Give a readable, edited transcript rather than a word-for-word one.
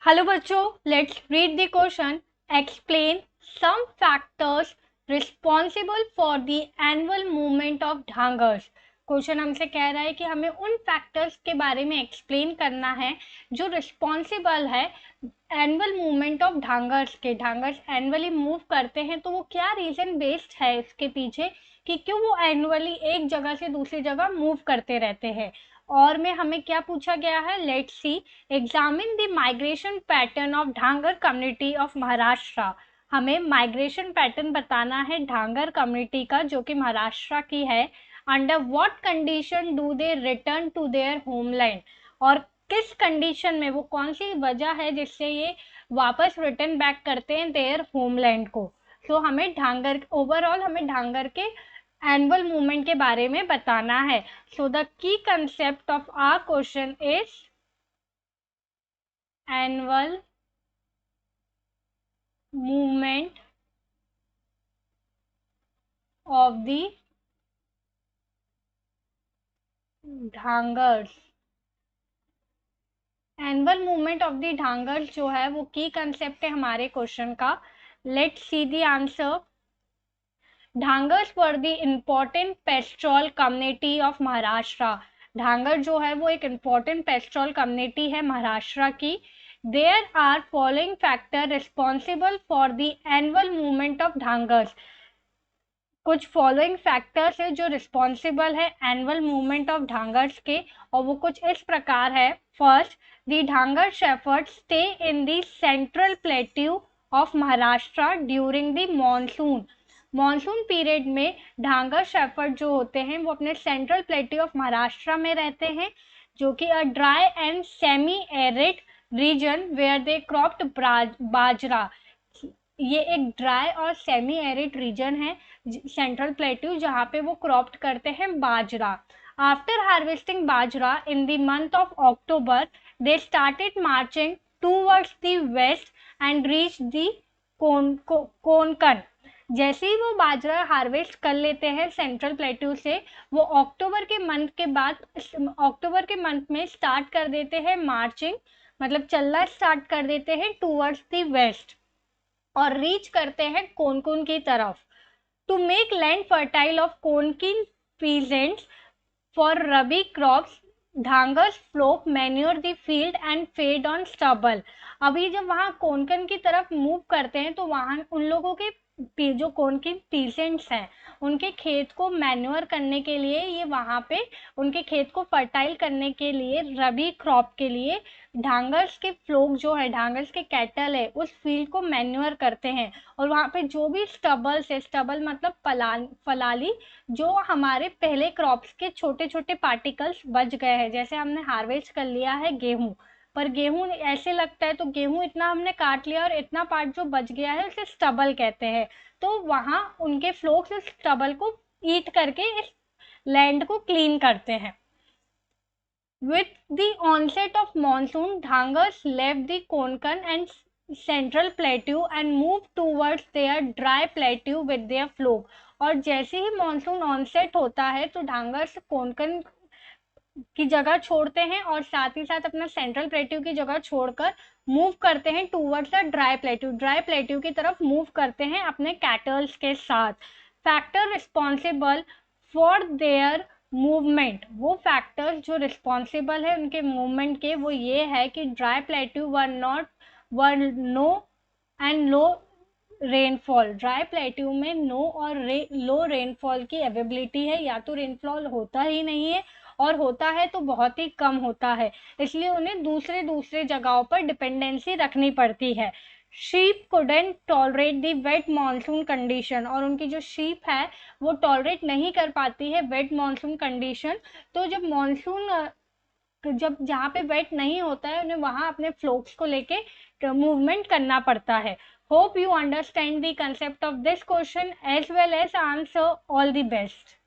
Hello बच्चों, let's read the question. Explain some factors responsible for the annual movement of Dhangars. Question हमसे कह रहा है कि हमें उन फैक्टर्स के बारे में एक्सप्लेन करना है जो रिस्पॉन्सिबल है एनुअल मूवमेंट ऑफ ढांगर्स के. ढांगर्स एनुअली मूव करते हैं तो वो क्या रीजन बेस्ड है इसके पीछे कि क्यों वो एनुअली एक जगह से दूसरी जगह मूव करते रहते हैं. और में हमें क्या पूछा गया है, let's see. Examine the migration pattern of Dhangar community of Maharashtra. हमें माइग्रेशन पैटर्न बताना है ढांगर कम्युनिटी का जो कि महाराष्ट्र की है. Under what condition do they return to their homeland. और किस कंडीशन में, वो कौन सी वजह है जिससे ये वापस रिटर्न बैक करते हैं देयर होमलैंड को. तो हमें ढांगर, ओवरऑल हमें ढांगर के एनुअल मूवमेंट के बारे में बताना है. So the key concept of our question is annual movement of the Dhangars. Annual movement of the Dhangars जो है वो की कंसेप्ट है हमारे क्वेश्चन का. Let's see the answer. Dhangars were the important pastoral community of Maharashtra. Dhangar जो है वो एक इम्पोर्टेंट पेस्ट्रोल कम्युनिटी है महाराष्ट्र की. There are following factor responsible for the annual movement of Dhangars. कुछ फॉलोइंग फैक्टर्स है जो रिस्पॉन्सिबल है एनुअल मूवमेंट ऑफ ढांगर्स के, और वो कुछ इस प्रकार है. First, the Dhangar shepherd stay in the central plateau of Maharashtra during the monsoon. Monsoon period में ढांगर शेफर्ड जो होते हैं वो अपने सेंट्रल प्लेट्यू ऑफ महाराष्ट्र में रहते हैं, जो कि a dry and semi arid region where they cropped bajra. ये एक ड्राई और सेमी एरिड रीजन है सेंट्रल प्लेट्यू जहाँ पे वो क्रॉप्ड करते हैं बाजरा. After harvesting bajra in the month of October they started marching towards the west and reach the Konkan. जैसे ही वो बाजरा हार्वेस्ट कर लेते हैं सेंट्रल प्लेट्यू से, वो अक्टूबर के मंथ के बाद, अक्टूबर के मंथ में स्टार्ट कर देते हैं मार्चिंग, मतलब चलना स्टार्ट कर देते हैं टूवर्ड्स द वेस्ट और रीच करते हैं कोंकण की तरफ. To make land fertile of Konkan peasants for rabi crops Dhangars flock manure the field and fed on stubble. अभी जब वहाँ कोंकण की तरफ मूव करते हैं तो वहाँ उन लोगों के जो कोंकण पीजेंट्स हैं उनके खेत को मैन्योर करने के लिए, ये वहाँ पे उनके खेत को फर्टाइल करने के लिए, रबी क्रॉप के लिए ढांगर्स के फ्लोक जो है, ढांगर्स के कैटल है, उस फील्ड को मैन्योर करते हैं. और वहाँ पे जो भी स्टबल्स है, स्टबल मतलब फलाली, जो हमारे पहले क्रॉप्स के छोटे छोटे पार्टिकल्स बच गए हैं. जैसे हमने हार्वेस्ट कर लिया है गेहूं, पर गेहूं ऐसे लगता है तो गेहूं इतना हमने काट लिया और इतना पार्ट जो बच गया है उसे स्टबल कहते हैं. तो वहाँ उनके फ्लोक्स उस स्टबल को ईट करके इस लैंड को क्लीन करते हैं. With the onset of monsoon, Dhangars left the Konkan and central plateau and moved towards their dry plateau with their flow. और जैसे ही मानसून ऑनसेट होता है तो ढांगर्स कोंकण की जगह छोड़ते हैं और साथ ही साथ अपना सेंट्रल प्लेट्यू की जगह छोड़कर मूव करते हैं towards the dry plateau. Dry plateau की तरफ मूव करते हैं अपने कैटल्स के साथ. Factor responsible for their movement, वो फैक्टर्स जो रिस्पॉन्सिबल है उनके मूवमेंट के, वो ये है कि dry plateau were no and low rainfall. Dry plateau में नो और लो रेनफॉल की अवेबिलिटी है, या तो रेनफॉल होता ही नहीं है और होता है तो बहुत ही कम होता है, इसलिए उन्हें दूसरे जगहों पर डिपेंडेंसी रखनी पड़ती है. Sheep couldn't tolerate the wet monsoon condition, और उनकी जो शीप है वो टॉलरेट नहीं कर पाती है वेट मानसून कंडीशन. तो जब मानसून जब जहाँ पे वेट नहीं होता है उन्हें वहाँ अपने फ्लोक्स को लेके मूवमेंट करना पड़ता है. Hope you understand the concept of this question as well as answer. All the best.